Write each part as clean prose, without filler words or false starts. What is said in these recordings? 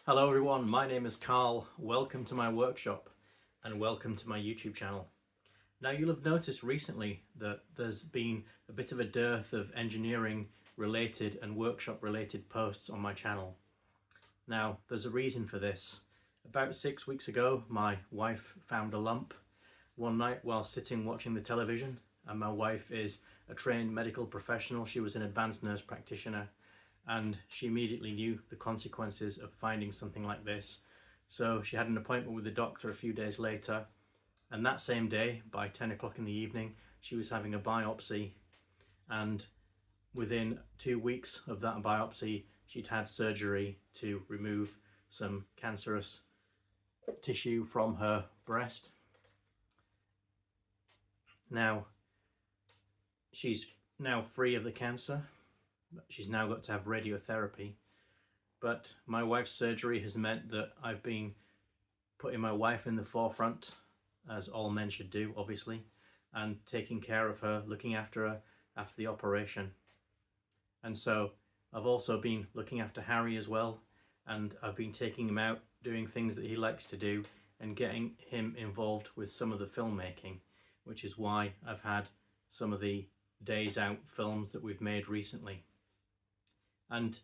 Hello everyone, my name is Carl. Welcome to my workshop and welcome to my YouTube channel. Now you'll have noticed recently that there's been a bit of a dearth of engineering related and workshop related posts on my channel. Now there's a reason for this. About 6 weeks ago my wife found a lump one night while sitting watching the television, and my wife is a trained medical professional. She was an advanced nurse practitioner, and she immediately knew the consequences of finding something like this. So she had an appointment with the doctor a few days later, and that same day, by 10 o'clock in the evening, she was having a biopsy, and within 2 weeks of that biopsy, she'd had surgery to remove some cancerous tissue from her breast. Now, she's now free of the cancer. She's now got to have radiotherapy, but my wife's surgery has meant that I've been putting my wife in the forefront, as all men should do, obviously, and taking care of her, looking after her after the operation. And so I've also been looking after Harry as well, and I've been taking him out, doing things that he likes to do, and getting him involved with some of the filmmaking, which is why I've had some of the days out films that we've made recently. And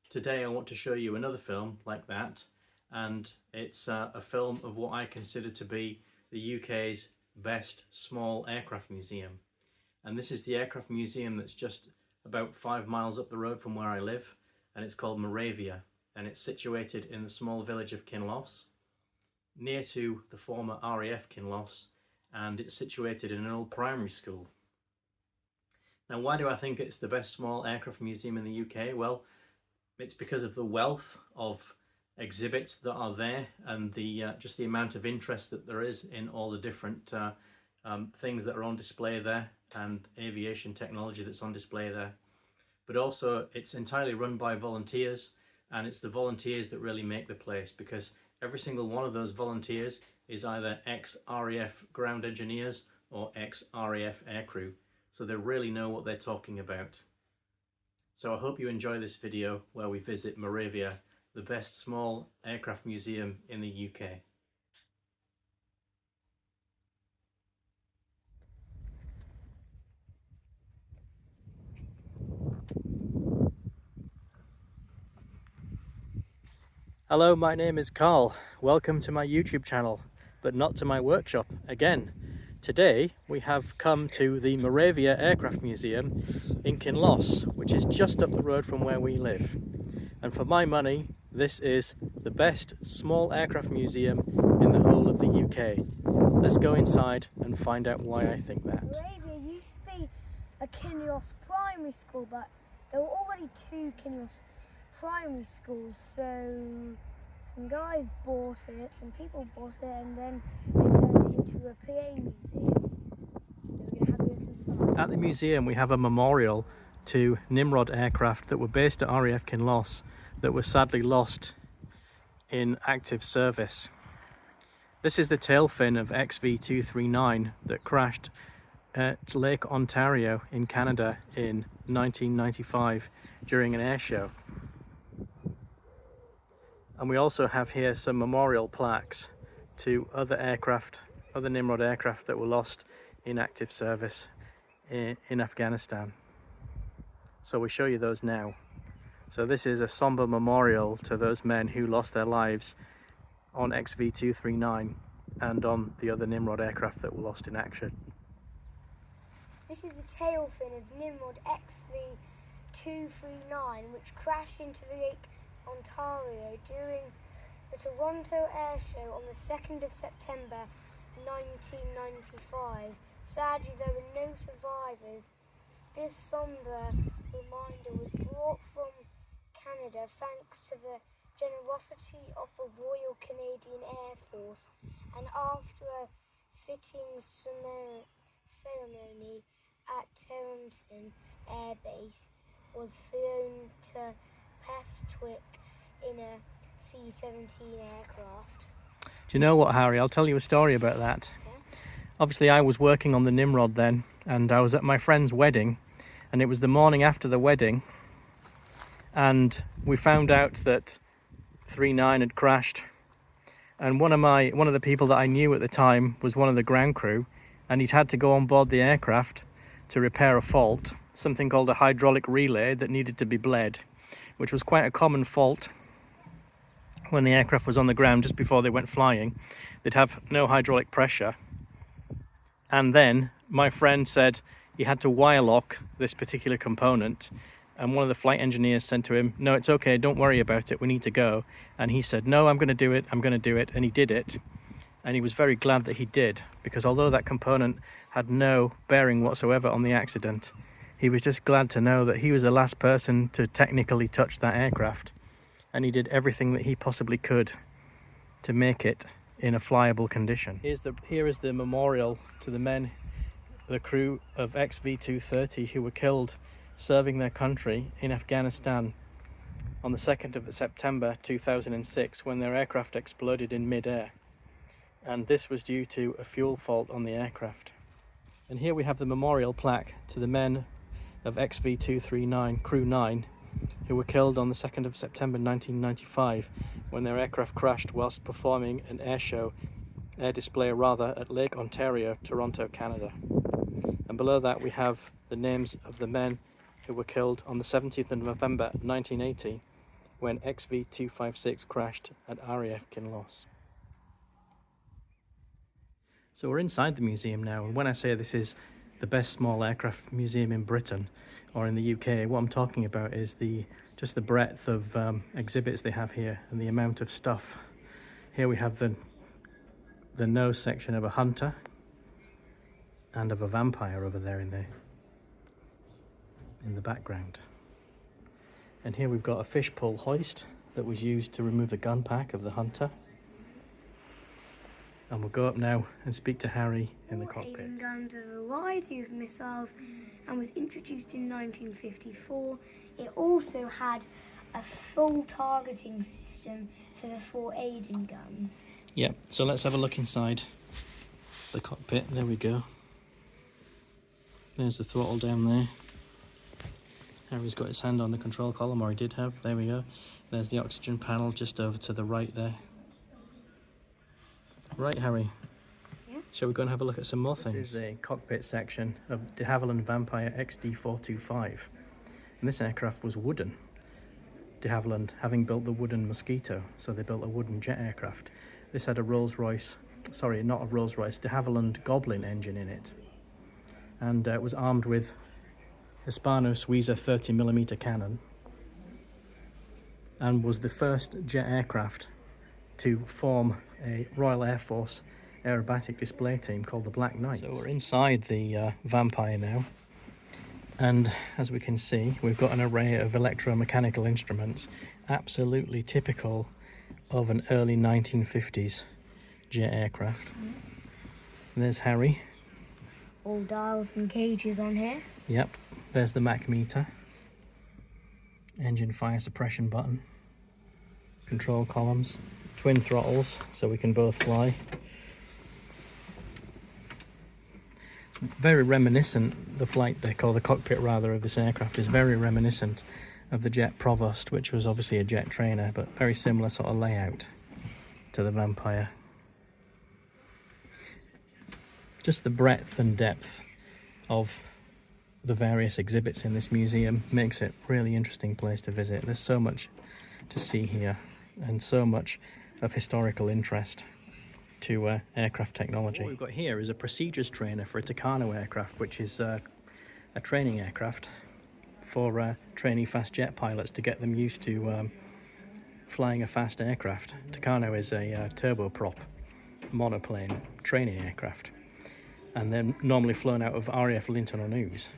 today I want to show you another film like that, and it's a film of what I consider to be the UK's best small aircraft museum. And this is the aircraft museum that's just about 5 miles up the road from where I live, and it's called Moravia, and it's situated in the small village of Kinloss, near to the former RAF Kinloss, and it's situated in an old primary school. Now, why do I think it's the best small aircraft museum in the UK? Well, it's because of the wealth of exhibits that are there, and just the amount of interest that there is in all the different things that are on display there, and aviation technology that's on display there. But also it's entirely run by volunteers, and it's the volunteers that really make the place, because every single one of those volunteers is either ex-RAF ground engineers or ex-RAF aircrew. So they really know what they're talking about. So I hope you enjoy this video where we visit Moravia, the best small aircraft museum in the UK. Hello, my name is Carl. Welcome to my YouTube channel, but not to my workshop again. Today we have come to the Moravia Aircraft Museum in Kinloss, which is just up the road from where we live. And for my money, this is the best small aircraft museum in the whole of the UK. Let's go inside and find out why I think that. Moravia used to be a Kinloss primary school, but there were already 2 Kinloss primary schools, so some guys bought it, some people bought it, and then they turned it into a PA museum. So we're going to have a look inside. At the museum we have a memorial to Nimrod aircraft that were based at RAF Kinloss that were sadly lost in active service. This is the tail fin of XV239 that crashed at Lake Ontario in Canada in 1995 during an air show. And we also have here some memorial plaques to other Nimrod aircraft that were lost in active service in Afghanistan. So we show you those now. So this is a somber memorial to those men who lost their lives on XV239 and on the other Nimrod aircraft that were lost in action. This is the tail fin of Nimrod XV239, which crashed into Lake Ontario during the Toronto Air Show on the 2nd of September 1995. Sadly, there were no survivors. This sombre reminder was brought from Canada thanks to the generosity of the Royal Canadian Air Force, and after a fitting ceremony at Trenton Air Base was flown to Pastwick in a C-17 aircraft. Do you know what, Harry? I'll tell you a story about that. Yeah? Obviously I was working on the Nimrod then, and I was at my friend's wedding, and it was the morning after the wedding, and we found out that 39 had crashed, and one of the people that I knew at the time was one of the ground crew, and he'd had to go on board the aircraft to repair a fault, something called a hydraulic relay that needed to be bled, which was quite a common fault when the aircraft was on the ground just before they went flying. They'd have no hydraulic pressure, and then my friend said he had to wire lock this particular component, and one of the flight engineers said to him, "No, it's okay, don't worry about it, we need to go." And he said, "No, I'm going to do it, and he did it. And he was very glad that he did, because although that component had no bearing whatsoever on the accident, he was just glad to know that he was the last person to technically touch that aircraft, and he did everything that he possibly could to make it in a flyable condition. Here is the memorial to the men, the crew of XV-230 who were killed serving their country in Afghanistan on the 2nd of September 2006 when their aircraft exploded in mid-air. And this was due to a fuel fault on the aircraft. And here we have the memorial plaque to the men of XV-239 Crew 9 who were killed on the 2nd of September 1995 when their aircraft crashed whilst performing an air display at Lake Ontario, Toronto, Canada. And below that we have the names of the men who were killed on the 17th of November 1980 when XV-256 crashed at RAF Kinloss. So we're inside the museum now, and when I say this is the best small aircraft museum in Britain or in the UK, what I'm talking about is just the breadth of exhibits they have here and the amount of stuff. Here we have the nose section of a Hunter and of a Vampire over there in the background. And here we've got a fish pole hoist that was used to remove the gun pack of the Hunter. And we'll go up now and speak to Harry in the cockpit. Aiming guns, a variety of missiles, and was introduced in 1954. It also had a full targeting system for the 4 Aiden guns. Yep, so let's have a look inside the cockpit. There we go. There's the throttle down there. Harry's got his hand on the control column, or he did have. There we go. There's the oxygen panel just over to the right there. Right, Harry. Yeah. Shall we go and have a look at some more things? This is a cockpit section of de Havilland Vampire XD425. And this aircraft was wooden. De Havilland having built the wooden Mosquito, so they built a wooden jet aircraft. This had a Rolls-Royce, sorry, not a Rolls-Royce, de Havilland Goblin engine in it. And it was armed with Hispano Suiza 30mm cannon, and was the first jet aircraft to form a Royal Air Force aerobatic display team called the Black Knights. So we're inside the Vampire now, and as we can see we've got an array of electromechanical instruments, absolutely typical of an early 1950s jet aircraft. And there's Harry. All dials and gauges on here. Yep, there's the Mach meter, engine fire suppression button, control columns, twin throttles so we can both fly. It's very reminiscent, the flight deck, or the cockpit rather, of this aircraft is very reminiscent of the Jet Provost, which was obviously a jet trainer, but very similar sort of layout to the Vampire. Just the breadth and depth of the various exhibits in this museum makes it a really interesting place to visit. There's so much to see here and so much of historical interest to aircraft technology. What we've got here is a procedures trainer for a Tucano aircraft, which is a training aircraft for trainee fast jet pilots to get them used to flying a fast aircraft. Tucano is a turboprop monoplane training aircraft, and they're normally flown out of RAF Linton on Ouse.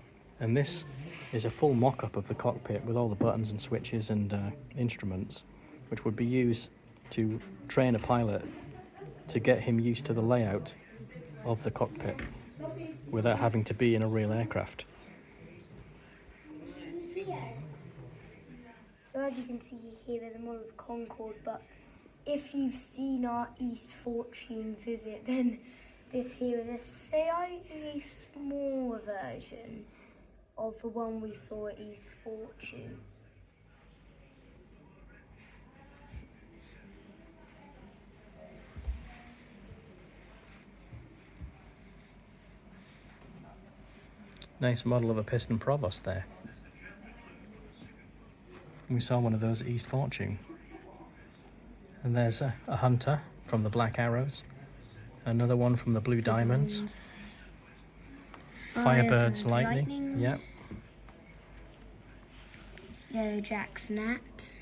And this is a full mock-up of the cockpit with all the buttons and switches and instruments, which would be used to train a pilot to get him used to the layout of the cockpit without having to be in a real aircraft. So as you can see here, there's a model of Concorde, but if you've seen our East Fortune visit, then this here is a slightly smaller version of the one we saw at East Fortune. Nice model of a piston provost there. We saw one of those at East Fortune. And there's a Hunter from the Black Arrows. Another one from the Blue Diamonds. Firebird's Lightning. Yep. Yellow Jack's Nat.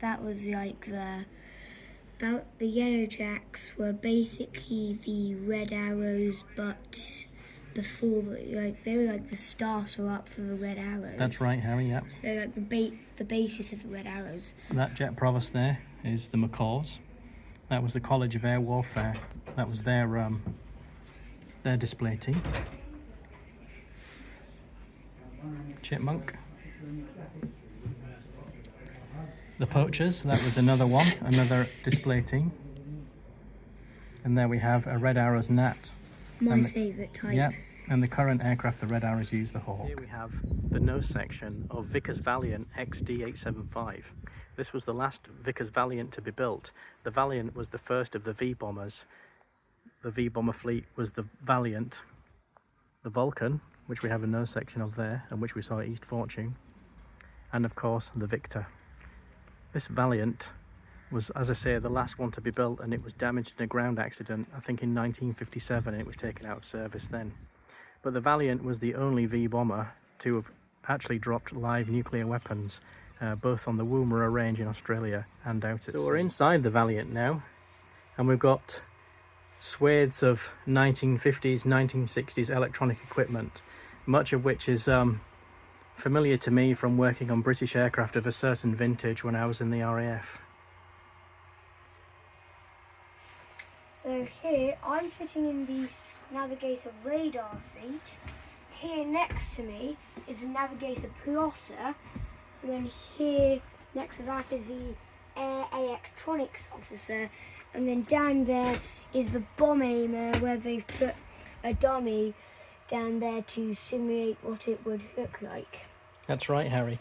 That was like the Yellow Jacks were basically the Red Arrows, but before, like, they were like the starter up for the Red Arrows. That's right, Harry. Yep. So they're like the basis of the Red Arrows. That jet provost there is the Macaws. That was the College of Air Warfare. That was their display team. Chipmunk. The Poachers, that was another one, another display team. And there we have a Red Arrows Nat. My favourite type. Yep, and the current aircraft the Red Arrows use, the Hawk. Here we have the nose section of Vickers Valiant XD875. This was the last Vickers Valiant to be built. The Valiant was the first of the V-bombers. The V-bomber fleet was the Valiant, the Vulcan, which we have a nose section of there, and which we saw at East Fortune, and of course the Victor. This Valiant was, as I say, the last one to be built, and it was damaged in a ground accident, I think in 1957, and it was taken out of service then. But the Valiant was the only V-bomber to have actually dropped live nuclear weapons, both on the Woomera range in Australia and out at sea. So we're inside the Valiant now, and we've got swathes of 1950s, 1960s electronic equipment, much of which is familiar to me from working on British aircraft of a certain vintage when I was in the RAF. So here, I'm sitting in the navigator radar seat. Here next to me is the navigator plotter. And then here next to that is the air electronics officer. And then down there is the bomb aimer, where they've put a dummy down there to simulate what it would look like. That's right, Harry.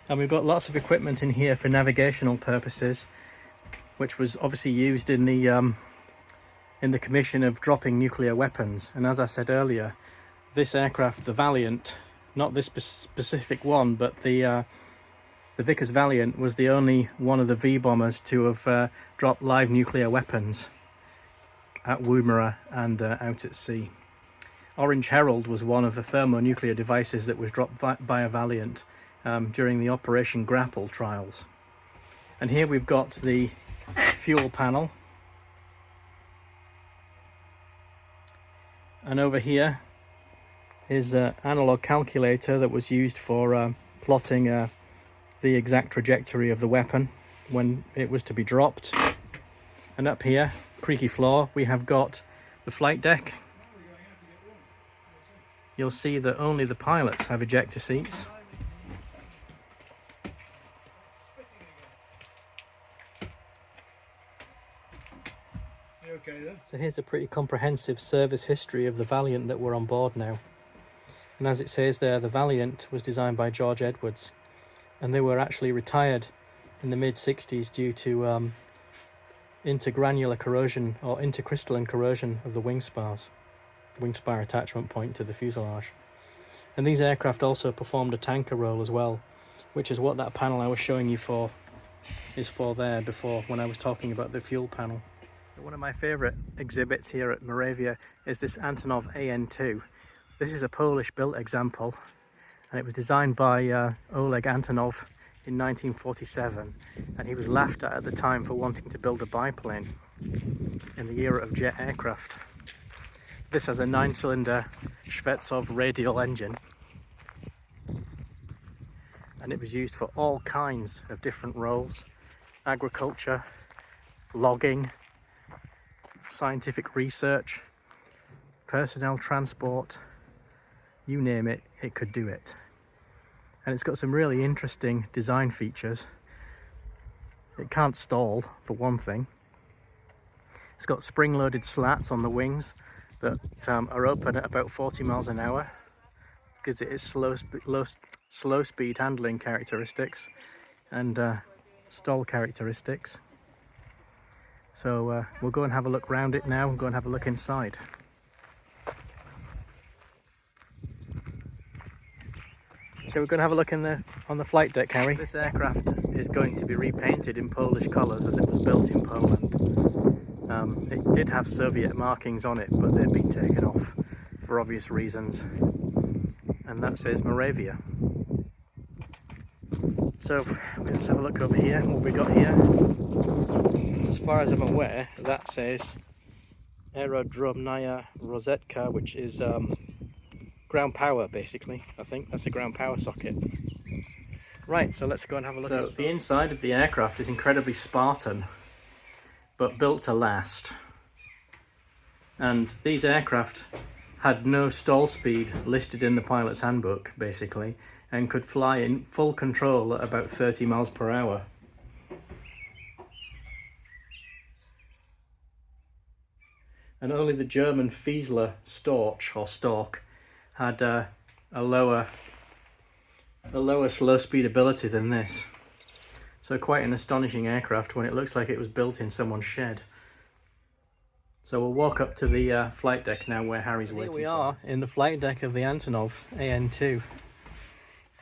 And we've got lots of equipment in here for navigational purposes, which was obviously used in the commission of dropping nuclear weapons. And as I said earlier, this aircraft, the Valiant, not this specific one, but the Vickers Valiant was the only one of the V-bombers to have dropped live nuclear weapons at Woomera and out at sea. Orange Herald was one of the thermonuclear devices that was dropped by a Valiant during the Operation Grapple trials. And here we've got the fuel panel. And over here is an analog calculator that was used for plotting the exact trajectory of the weapon when it was to be dropped. And up here, creaky floor, we have got the flight deck. You'll see that only the pilots have ejector seats. You okay then? So here's a pretty comprehensive service history of the Valiant that we're on board now. And as it says there, the Valiant was designed by George Edwards, and they were actually retired in the mid-60s due to intergranular corrosion or intercrystalline corrosion of the wing spars. Wing spar attachment point to the fuselage. And these aircraft also performed a tanker role as well, which is what that panel I was showing you for is for there before when I was talking about the fuel panel. One of my favourite exhibits here at Moravia is this Antonov AN2. This is a Polish built example, and it was designed by Oleg Antonov in 1947, and he was laughed at the time for wanting to build a biplane in the era of jet aircraft. This has a 9-cylinder Shvetsov radial engine, and it was used for all kinds of different roles: agriculture, logging, scientific research, personnel transport, you name it, it could do it. And it's got some really interesting design features. It can't stall, for one thing. It's got spring-loaded slats on the wings that are open at about 40 miles an hour. Gives it its slow speed handling characteristics and stall characteristics. So we'll go and have a look round it now and go and have a look inside. So we're going to have a look on the flight deck, Harry. This aircraft is going to be repainted in Polish colours as it was built in Poland. It did have Soviet markings on it, but they've been taken off for obvious reasons. And that says Moravia. So let's have a look over here. What have we got here? As far as I'm aware, that says Aerodromnaya Rozetka, which is ground power, basically. I think that's a ground power socket. Right, so let's go and have a look. So the inside of the aircraft is incredibly Spartan, but built to last. And these aircraft had no stall speed listed in the pilot's handbook, basically, and could fly in full control at about 30 miles per hour. And only the German Fiesler Storch had a lower slow speed ability than this. So quite an astonishing aircraft when it looks like it was built in someone's shed. So we'll walk up to the flight deck now where Harry's waiting. Here we are in the flight deck of the Antonov AN-2.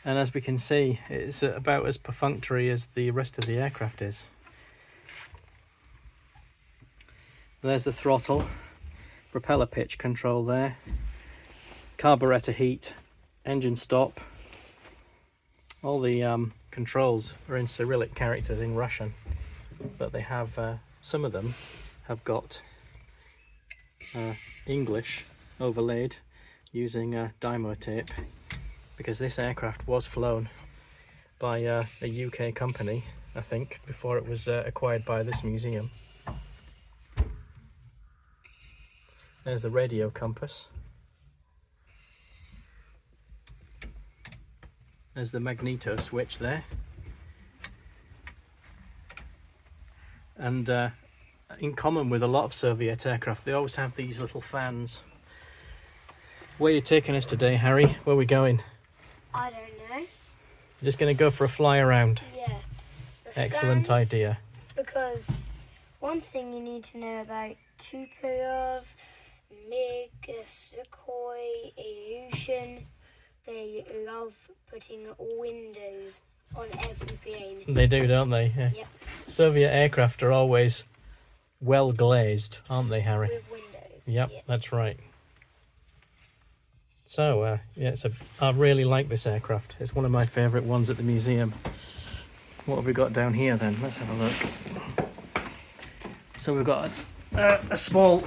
And as we can see, it's about as perfunctory as the rest of the aircraft is. There's the throttle, propeller pitch control there, carburetor heat, engine stop. All the controls are in Cyrillic characters in Russian, but they have, some of them have got English overlaid using Dymo tape, because this aircraft was flown by a UK company, I think, before it was acquired by this museum. There's the radio compass. There's the magneto switch there. And in common with a lot of Soviet aircraft, they always have these little fans. Where are you taking us today, Harry? Where are we going? I don't know. Just going to go for a fly around? Yeah. Excellent idea. Because one thing you need to know about Tupolev, MiG, Sukhoi, Ilyushin, they love putting windows on every plane. They do, don't they? Yeah. Yep. Soviet aircraft are always well glazed, aren't they, Harry? With windows. Yep, that's right. So, yeah, I really like this aircraft. It's one of my favourite ones at the museum. What have we got down here then? Let's have a look. So we've got a small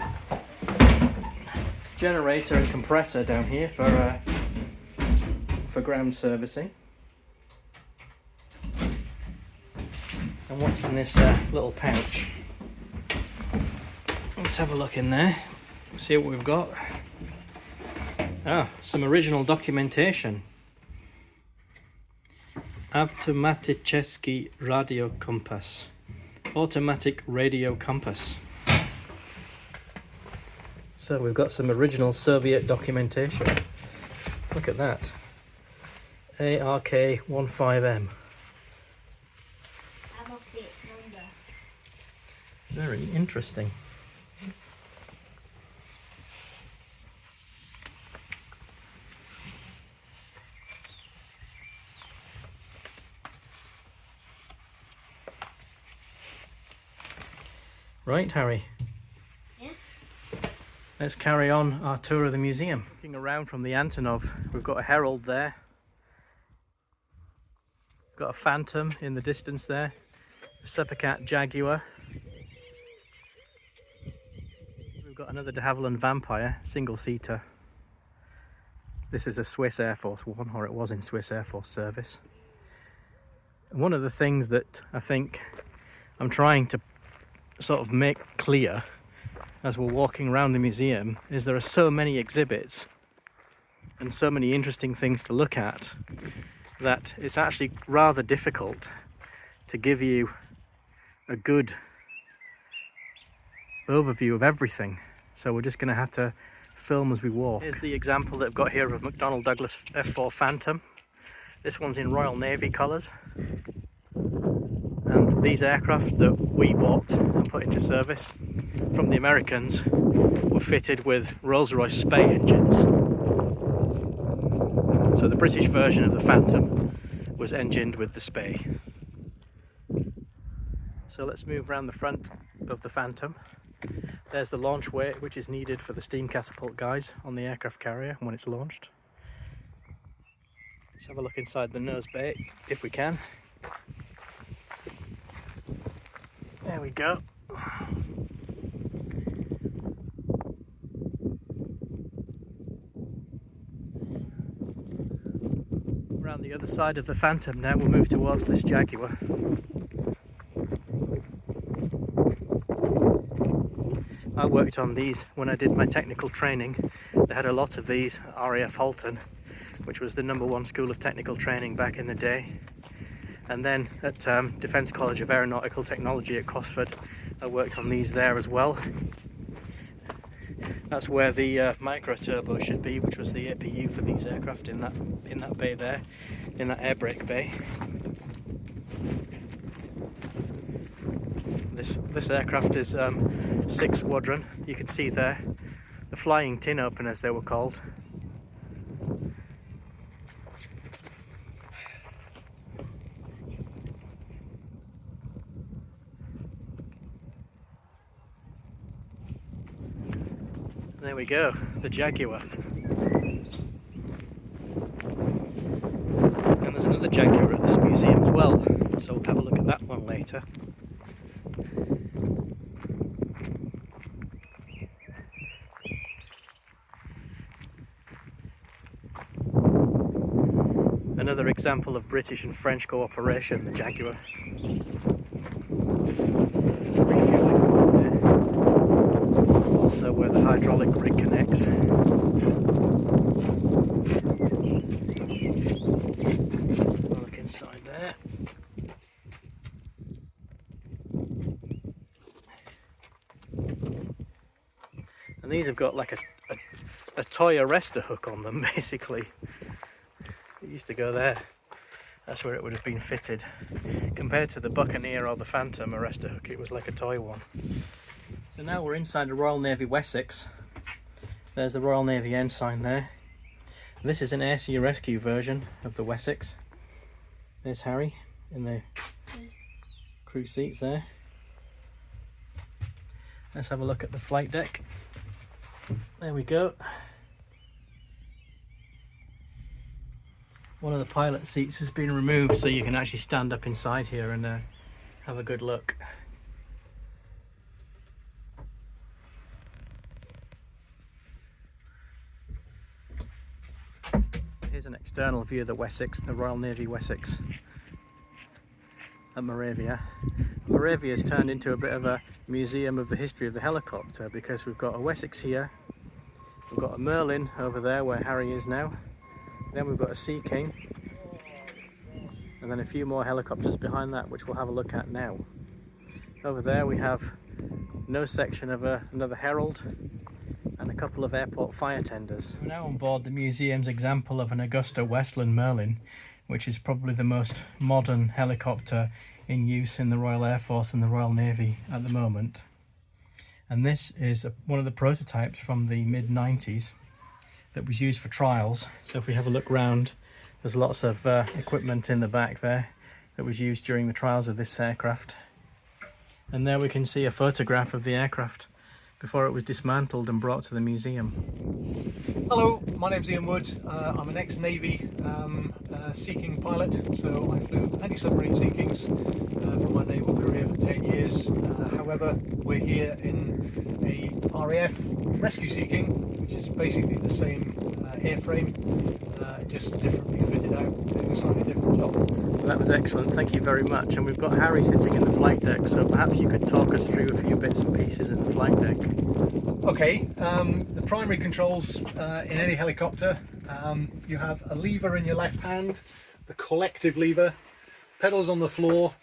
generator and compressor down here for ground servicing. And what's in this little pouch? Let's have a look in there, see what we've got. Some original documentation. Automaticheski radio compass. Automatic radio compass. So we've got some original Soviet documentation. Look at that. ARK-15M. That must be its number. Very interesting. Right, Harry. Yeah? Let's carry on our tour of the museum. Looking around from the Antonov, we've got a Herald there. Got a Phantom in the distance there. A Supercat Jaguar. We've got another de Havilland Vampire, single-seater. This is a Swiss Air Force One, or it was in Swiss Air Force service. And one of the things that I think I'm trying to sort of make clear as we're walking around the museum is there are so many exhibits and so many interesting things to look at that it's actually rather difficult to give you a good overview of everything. So we're just going to have to film as we walk. Here's the example that I've got here of a McDonnell Douglas F4 Phantom. This one's in Royal Navy colours. And these aircraft that we bought and put into service from the Americans were fitted with Rolls-Royce Spey engines. So the British version of the Phantom was engined with the Spey. So let's move around the front of the Phantom. There's the launch weight which is needed for the steam catapult guys on the aircraft carrier when it's launched. Let's have a look inside the nose bay if we can. There we go. Around the other side of the Phantom now, we'll move towards this Jaguar. I worked on these when I did my technical training. They had a lot of these at RAF Halton, which was the #1 school of technical training back in the day. And then at Defence College of Aeronautical Technology at Cosford, I worked on these there as well. That's where the micro turbo should be, which was the APU for these aircraft in that bay there, in that air brake bay. This aircraft is 6th Squadron. You can see there the flying tin openers, they were called. There we go, the Jaguar. And there's another Jaguar at this museum as well, so we'll have a look at that one later. Another example of British and French cooperation, the Jaguar. It's a refueling point there. Also where the hydraulic rig connects. I'll look inside there. And these have got like a toy arrestor hook on them, basically. It used to go there. That's where it would have been fitted. Compared to the Buccaneer or the Phantom arrestor hook, it was like a toy one. So now we're inside the Royal Navy Wessex. There's the Royal Navy ensign there. This is an air sea rescue version of the Wessex. There's Harry in the crew seats there. Let's have a look at the flight deck. There we go. One of the pilot seats has been removed, so you can actually stand up inside here and have a good look. Here's an external view of the Wessex, the Royal Navy Wessex at Moravia. Moravia has turned into a bit of a museum of the history of the helicopter, because we've got a Wessex here, we've got a Merlin over there where Harry is now, then we've got a Sea King, and then a few more helicopters behind that, which we'll have a look at now. Over there we have no section of another Herald and a couple of airport fire tenders. We're now on board the museum's example of an Augusta Westland Merlin, which is probably the most modern helicopter in use in the Royal Air Force and the Royal Navy at the moment. And this is one of the prototypes from the mid-90s that was used for trials. So if we have a look round, there's lots of equipment in the back there that was used during the trials of this aircraft. And there we can see a photograph of the aircraft before it was dismantled and brought to the museum. Hello, my name's Ian Wood. I'm an ex-Navy Sea King pilot, so I flew anti-submarine Sea Kings for my naval career for 10 years. However, we're here in a RAF Rescue Sea King, which is basically the same airframe, just differently fitted out, doing a slightly different job. Well, that was excellent, thank you very much. And we've got Harry sitting in the flight deck, so perhaps you could talk us through a few bits and pieces in the flight deck. Okay, the primary controls in any helicopter, you have a lever in your left hand, the collective lever, pedals on the floor.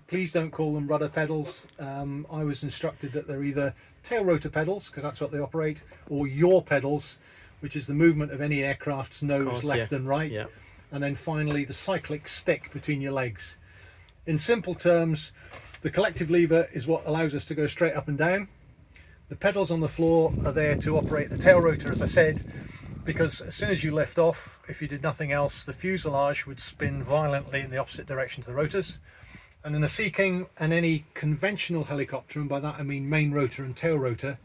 Please don't call them rudder pedals. I was instructed that they're either tail rotor pedals, because that's what they operate, or yaw pedals, which is the movement of any aircraft's nose left and right. Yeah. And then finally the cyclic stick between your legs. In simple terms, the collective lever is what allows us to go straight up and down. The pedals on the floor are there to operate the tail rotor, as I said, because as soon as you lift off, if you did nothing else, the fuselage would spin violently in the opposite direction to the rotors. And in a Sea King and any conventional helicopter, and by that I mean main rotor and tail rotor,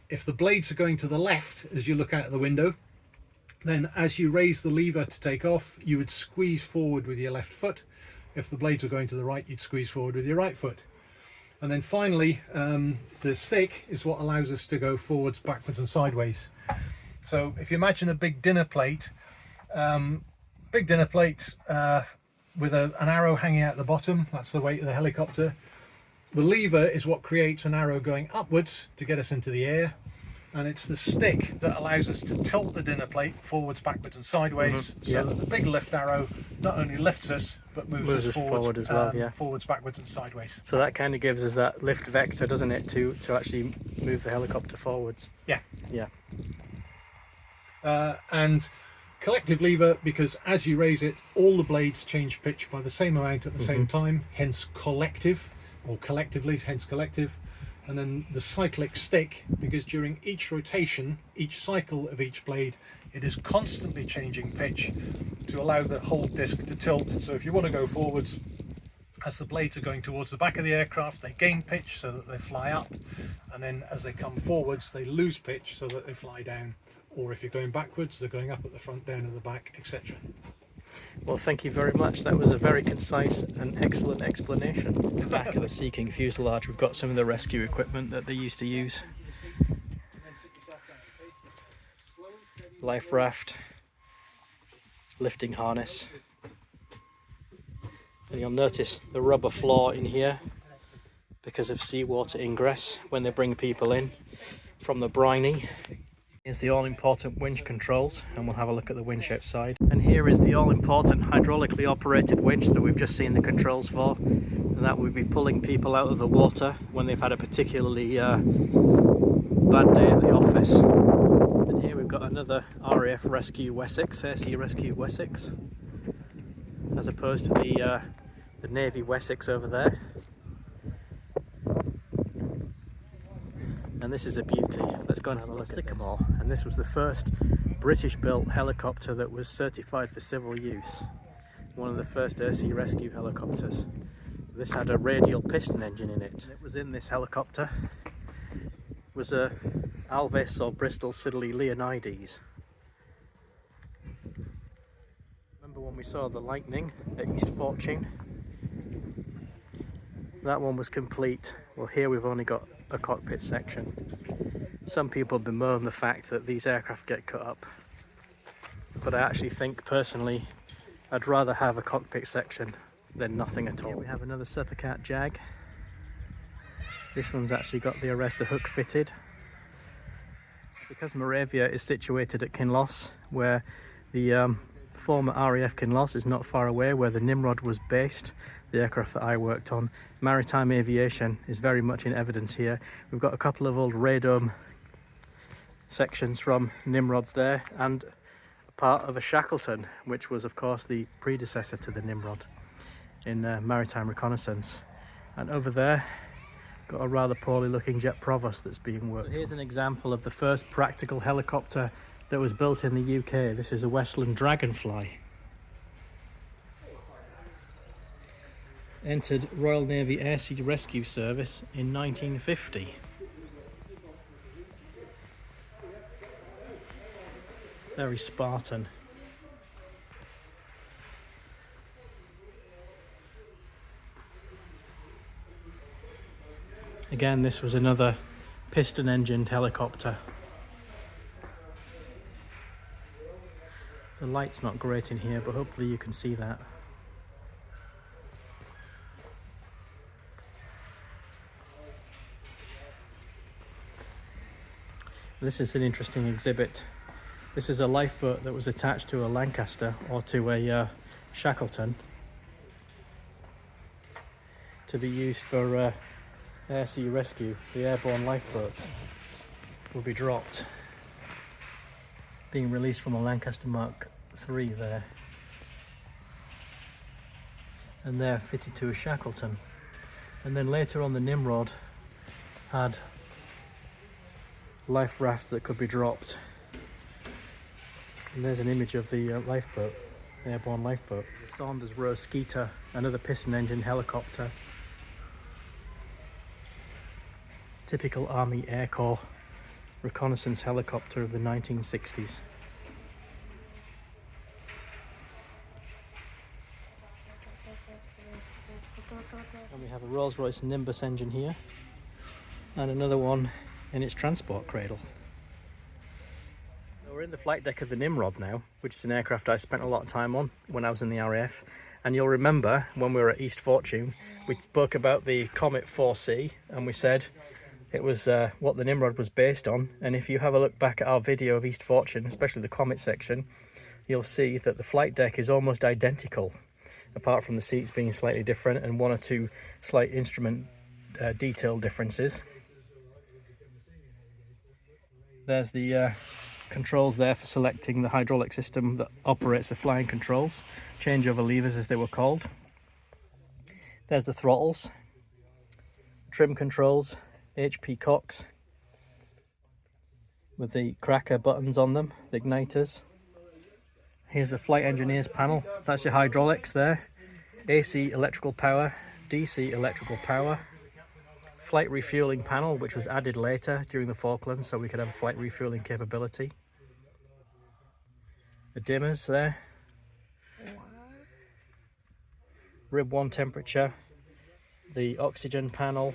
if the blades are going to the left as you look out of the window, then as you raise the lever to take off, you would squeeze forward with your left foot. If the blades were going to the right, you'd squeeze forward with your right foot. And then finally, the stick is what allows us to go forwards, backwards and sideways. So if you imagine a big dinner plate with an arrow hanging out the bottom, that's the weight of the helicopter. The lever is what creates an arrow going upwards to get us into the air, and it's the stick that allows us to tilt the dinner plate forwards, backwards and sideways, so that the big lift arrow not only lifts us but moves us forward as well, forwards, backwards and sideways. So that kind of gives us that lift vector, doesn't it, to actually move the helicopter forwards? Yeah. Yeah. And collective lever, because as you raise it, all the blades change pitch by the same amount at the same time, hence collective, or collectively, hence collective. And then the cyclic stick, because during each rotation, each cycle of each blade, it is constantly changing pitch to allow the whole disc to tilt. So if you want to go forwards, as the blades are going towards the back of the aircraft, they gain pitch so that they fly up, and then as they come forwards, they lose pitch so that they fly down. Or if you're going backwards, they're going up at the front, down at the back, etc. Well, thank you very much. That was a very concise and excellent explanation. The back of the Sea King fuselage, we've got some of the rescue equipment that they used to use. Life raft, lifting harness. And you'll notice the rubber floor in here because of seawater ingress when they bring people in from the briny. Here's the all-important winch controls, and we'll have a look at the winch outside. And here is the all-important hydraulically operated winch that we've just seen the controls for, and that would be pulling people out of the water when they've had a particularly bad day at the office. And here we've got another RAF Rescue Wessex, Air Sea Rescue Wessex, as opposed to the Navy Wessex over there. And this is a beauty. Let's go and have a look at Sycamore. And this was the first British-built helicopter that was certified for civil use. One of the first Air Sea Rescue helicopters. This had a radial piston engine in it. It was in this helicopter was a Alvis or Bristol Siddeley Leonides. Remember when we saw the Lightning at East Fortune? That one was complete. Well, here we've only got a cockpit section. Some people bemoan the fact that these aircraft get cut up, but I actually think personally I'd rather have a cockpit section than nothing at all. Here we have another Supercat Jag. This one's actually got the arrestor hook fitted. Because Moravia is situated at Kinloss, where the former RAF Kinloss is not far away, where the Nimrod was based, the aircraft that I worked on, maritime aviation is very much in evidence here. We've got a couple of old radome sections from Nimrods there, and a part of a Shackleton, which was of course the predecessor to the Nimrod in maritime reconnaissance. And over there, got a rather poorly looking Jet Provost that's being worked. Here's an example of the first practical helicopter that was built in the UK. This is a Westland Dragonfly. Entered Royal Navy Air Sea Rescue Service in 1950. Very Spartan. Again, this was another piston-engined helicopter. The light's not great in here, but hopefully you can see that. This is an interesting exhibit. This is a lifeboat that was attached to a Lancaster or to a Shackleton to be used for air sea rescue. The airborne lifeboat will be dropped, being released from a Lancaster Mark III there, and they're fitted to a Shackleton. And then later on, the Nimrod had life rafts that could be dropped And there's an image of the lifeboat, the airborne lifeboat. The Saunders Roe Skeeter, another piston engine helicopter. Typical Army Air Corps reconnaissance helicopter of the 1960s. And we have a Rolls-Royce Nimbus engine here, and another one in its transport cradle. So we're in the flight deck of the Nimrod now, which is an aircraft I spent a lot of time on when I was in the RAF. And you'll remember when we were at East Fortune, we spoke about the Comet 4C, and we said it was what the Nimrod was based on. And if you have a look back at our video of East Fortune, especially the Comet section, you'll see that the flight deck is almost identical, apart from the seats being slightly different and one or two slight instrument detail differences. There's the controls there for selecting the hydraulic system that operates the flying controls, changeover levers as they were called. There's the throttles, trim controls, HP cocks with the cracker buttons on them, the igniters. Here's the flight engineers panel, that's your hydraulics there, AC electrical power, DC electrical power, flight refueling panel which was added later during the Falklands so we could have a flight refueling capability. The dimmers there, rib 1 temperature, the oxygen panel,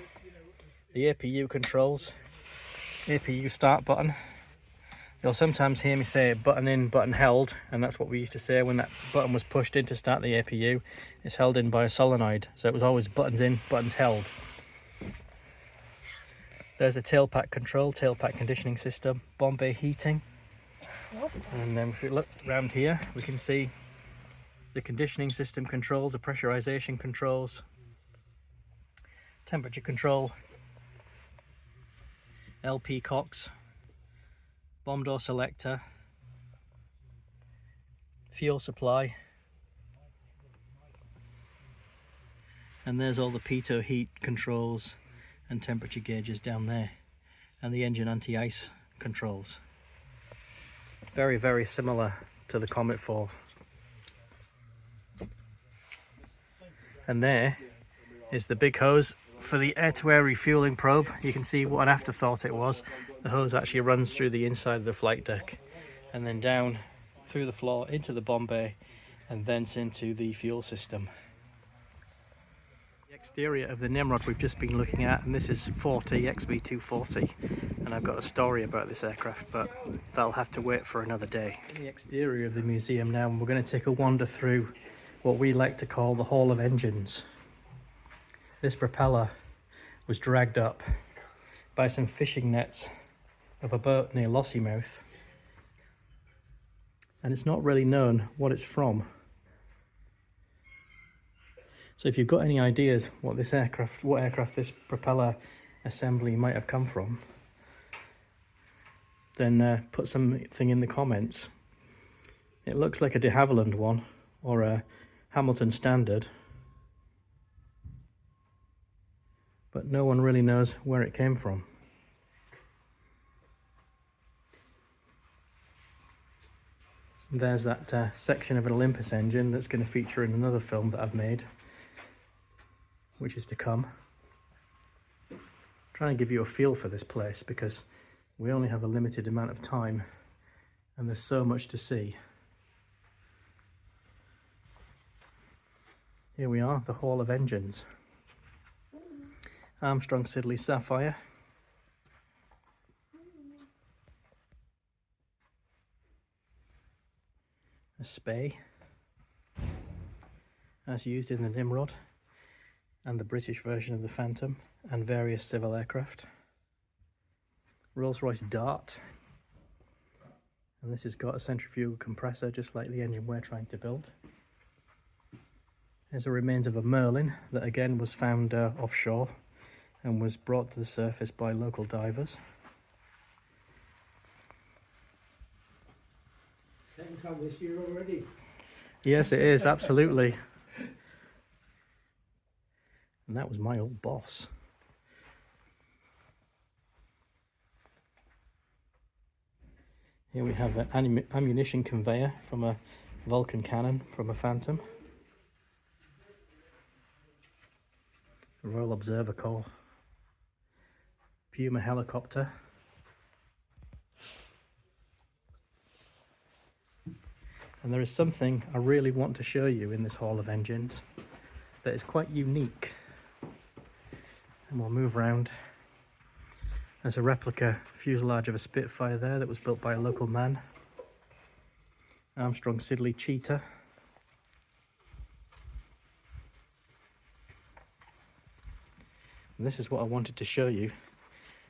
the APU controls, APU start button. You'll sometimes hear me say button in, button held, and that's what we used to say when that button was pushed in to start the APU. It's held in by a solenoid, so it was always buttons in, buttons held. There's the tailpack control, tailpack conditioning system, bomb bay heating. And then if we look around here, we can see the conditioning system controls, the pressurization controls, temperature control, LP cocks, bomb door selector, fuel supply, and there's all the pitot heat controls and temperature gauges down there, and the engine anti-ice controls. Very, very similar to the Comet 4. And there is the big hose for the air-to-air refueling probe. You can see what an afterthought it was. The hose actually runs through the inside of the flight deck and then down through the floor into the bomb bay and thence into the fuel system. The exterior of the Nimrod we've just been looking at, and this is 40 XB240, and I've got a story about this aircraft, but that'll have to wait for another day. In the exterior of the museum now, and we're going to take a wander through what we like to call the Hall of Engines. This propeller was dragged up by some fishing nets of a boat near Lossiemouth, and it's not really known what it's from. So if you've got any ideas what aircraft this propeller assembly might have come from, then put something in the comments. It looks like a de Havilland one or a Hamilton Standard, but no one really knows where it came from. There's that section of an Olympus engine that's going to feature in another film that I've made, which is to come. I'm trying to give you a feel for this place because we only have a limited amount of time and there's so much to see. Here we are, the Hall of Engines. Armstrong Sly Sapphire. A Spey, as used in the Nimrod and the British version of the Phantom and various civil aircraft. Rolls-Royce Dart, and this has got a centrifugal compressor just like the engine we're trying to build. There's the remains of a Merlin that again was found offshore and was brought to the surface by local divers. Second time this year already. Yes, it is, absolutely. And that was my old boss. Here we have an ammunition conveyor from a Vulcan cannon from a Phantom. A Royal Observer Corps. Puma helicopter. And there is something I really want to show you in this hall of engines that is quite unique. And we'll move around. There's a replica fuselage of a Spitfire there that was built by a local man. Armstrong Sly Cheetah. And this is what I wanted to show you.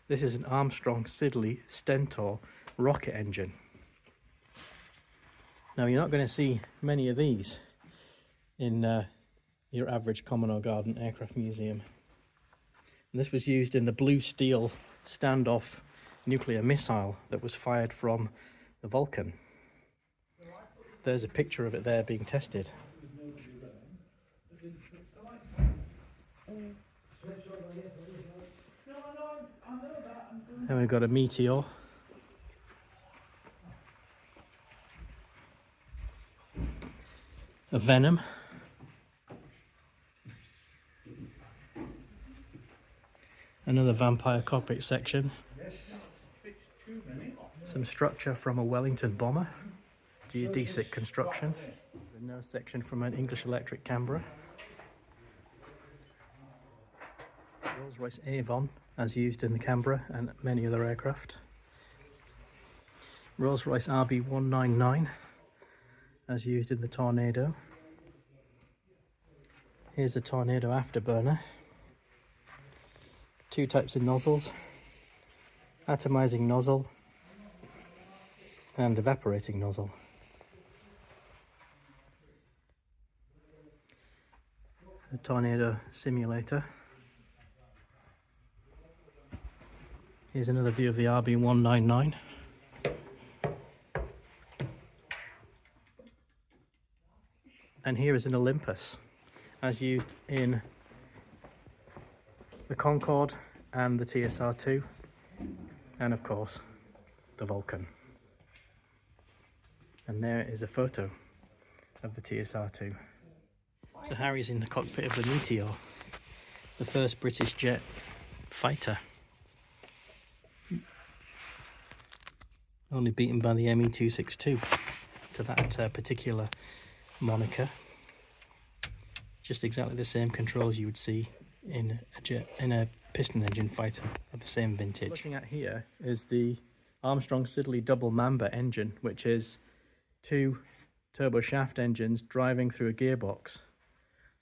This is an Armstrong Sly Stentor rocket engine. Now you're not going to see many of these in your average common or garden aircraft museum. And this was used in the Blue Steel standoff nuclear missile that was fired from the Vulcan. There's a picture of it there being tested. Then we've got a Meteor. A Venom. Another Vampire cockpit section. Some structure from a Wellington bomber. Geodesic construction. There's a nose section from an English Electric Canberra. Rolls-Royce Avon, as used in the Canberra and many other aircraft. Rolls-Royce RB199, as used in the Tornado. Here's a Tornado afterburner. Two types of nozzles, atomizing nozzle and evaporating nozzle. The Tornado simulator. Here's another view of the RB199. And here is an Olympus, as used in the Concorde and the TSR-2, and of course the Vulcan. And there is a photo of the TSR-2. So Harry's in the cockpit of the Meteor, the first British jet fighter. Only beaten by the ME-262 to that particular moniker. Just exactly the same controls you would see in a piston engine fighter of the same vintage. What we're looking at here is the Armstrong Sly double Mamba engine, which is two turbo shaft engines driving through a gearbox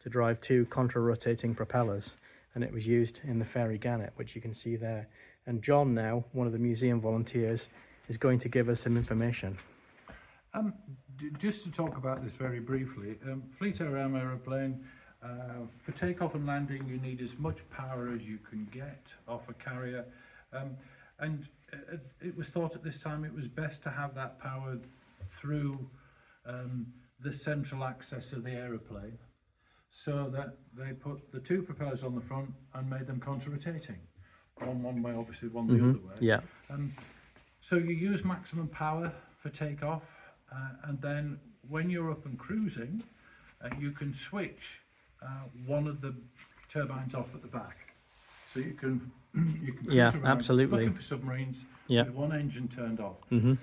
to drive two contra-rotating propellers, and it was used in the Ferry Gannet, which you can see there. And John now, one of the museum volunteers, is going to give us some information. Just to talk about this very briefly, Fleet Air aeroplane, for takeoff and landing you need as much power as you can get off a carrier, and it was thought at this time it was best to have that powered through the central axis of the aeroplane, so that they put the two propellers on the front and made them contra-rotating, one way obviously, one the other way. Yeah. So you use maximum power for takeoff, and then when you're up and cruising, you can switch one of the turbines off at the back, so you can cruise around absolutely, looking for submarines yeah, with one engine turned off. mm-hmm.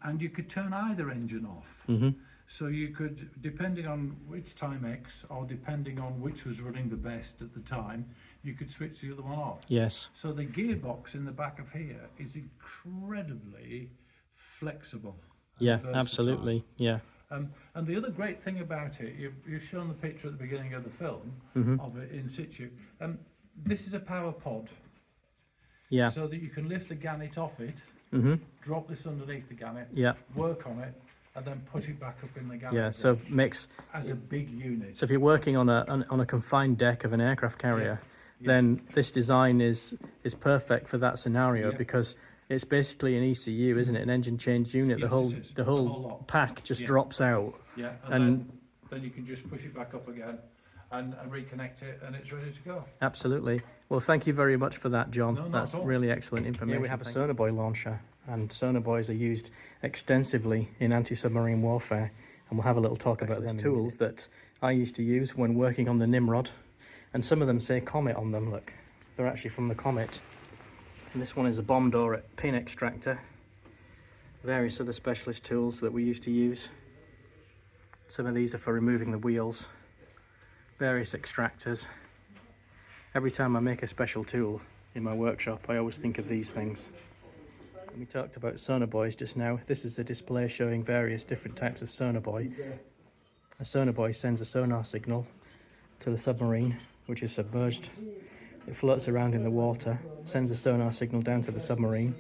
And you could turn either engine off. Mm-hmm. So you could, depending on which time X, or depending on which was running the best at the time, you could switch the other one off. Yes. So the gearbox in the back of here is incredibly flexible. And Yeah, versatile. absolutely. Yeah. And the other great thing about it, you've shown the picture at the beginning of the film of it in situ. This is a power pod. Yeah. So that you can lift the gannet off it, drop this underneath the gannet, Yeah. work on it, and then put it back up in the gannet. Yeah. So makes as a big unit. so if you're working on a confined deck of an aircraft carrier, then this design is perfect for that scenario, because it's basically an ECU, isn't it? An engine change unit. Yes, the whole lot. pack just drops out. Yeah, And then you can just push it back up again and reconnect it, and it's ready to go. Absolutely. Well, thank you very much for that, John. No, not That's at all. really excellent information. Here we have a sonar buoy launcher, and sonar buoys are used extensively in anti-submarine warfare, and we'll have a little talk about them. Tools that I used to use when working on the Nimrod, and some of them say Comet on them. Look, they're actually from the Comet. And this one is a bomb door pin extractor. Various other specialist tools that we used to use. Some of these are for removing the wheels. Various extractors. Every time I make a special tool in my workshop, I always think of these things. And we talked about sonar buoys just now. This is a display showing various different types of sonar buoy. A sonar buoy sends a sonar signal to the submarine, which is submerged. It floats around in the water, sends a sonar signal down to the submarine.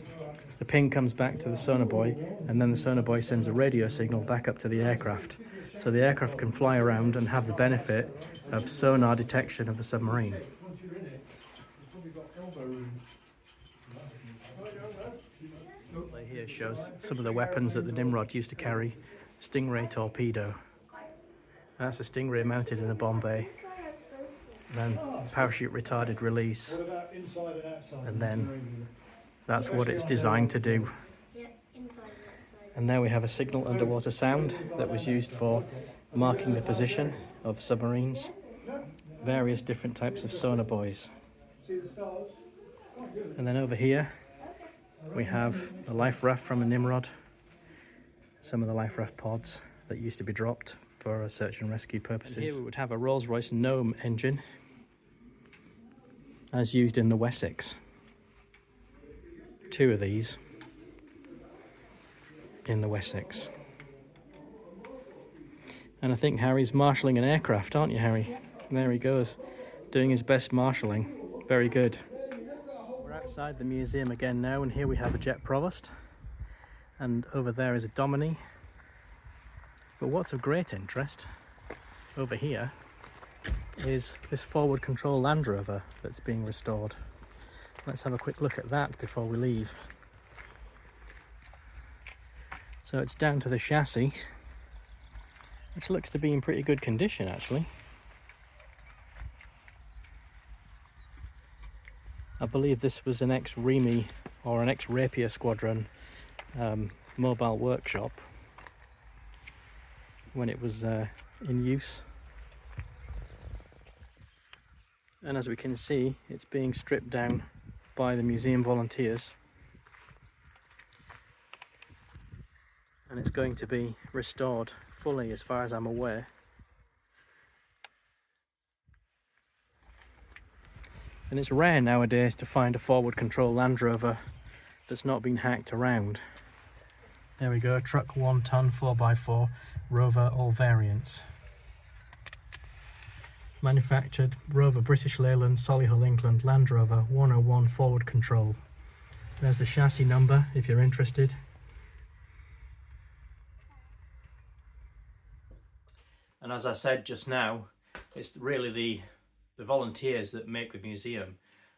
The ping comes back to the sonar buoy, and then the sonar buoy sends a radio signal back up to the aircraft. So the aircraft can fly around and have the benefit of sonar detection of the submarine. Here shows some of the weapons that the Nimrod used to carry. Stingray torpedo. That's a Stingray mounted in the bomb bay. Then parachute retarded release. And then that's what it's designed to do. And now we have a signal underwater sound that was used for marking the position of submarines. Various different types of sonar buoys. And then over here we have the life raft from a Nimrod. Some of the life raft pods that used to be dropped for search and rescue purposes. And here we would have a Rolls-Royce Gnome engine as used in the Wessex. 2 of these in the Wessex. And I think Harry's marshalling an aircraft, aren't you, Harry? There he goes, doing his best marshalling. Very good. We're outside the museum again now, and here we have a jet provost, and over there is a Domini. But what's of great interest over here is this forward control Land Rover that's being restored. Let's have a quick look at that before we leave. So it's down to the chassis, which looks to be in pretty good condition actually. I believe this was an ex-Remy or an ex-Rapier Squadron mobile workshop when it was in use. And as we can see, it's being stripped down by the museum volunteers. And it's going to be restored fully as far as I'm aware. And it's rare nowadays to find a forward control Land Rover that's not been hacked around. There we go, truck 1 ton 4x4 Rover, all variants. Manufactured Rover, British Leyland, Solihull, England, Land Rover 101 forward control. There's the chassis number if you're interested. And as I said just now, it's really the volunteers that make the museum,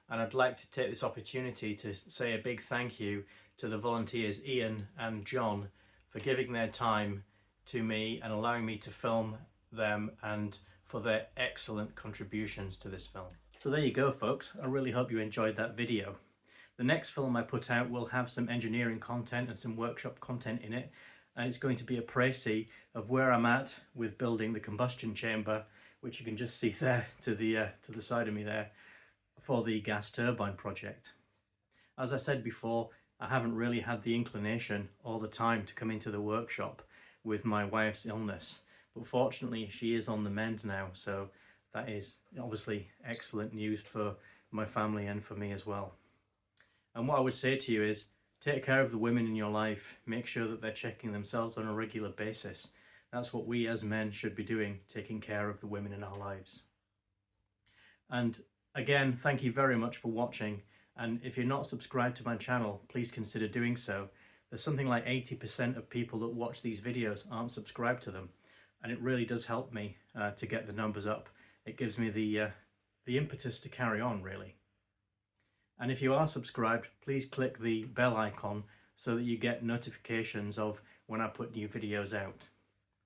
and I'd like to take this opportunity to say a big thank you to the volunteers Ian and John for giving their time to me and allowing me to film them, and for their excellent contributions to this film. So there you go folks, I really hope you enjoyed that video. The next film I put out will have some engineering content and some workshop content in it, and it's going to be a précis of where I'm at with building the combustion chamber, which you can just see there to the side of me there, for the gas turbine project. As I said before, I haven't really had the inclination all the time to come into the workshop with my wife's illness, but fortunately she is on the mend now, so that is obviously excellent news for my family and for me as well. And what I would say to you is, take care of the women in your life, make sure that they're checking themselves on a regular basis. That's what we as men should be doing, taking care of the women in our lives. And again, thank you very much for watching. And if you're not subscribed to my channel, please consider doing so. There's something like 80% of people that watch these videos aren't subscribed to them. And it really does help me to get the numbers up. It gives me the impetus to carry on, really. And if you are subscribed, please click the bell icon so that you get notifications of when I put new videos out.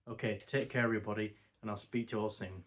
Okay, take care everybody, and I'll speak to you all soon.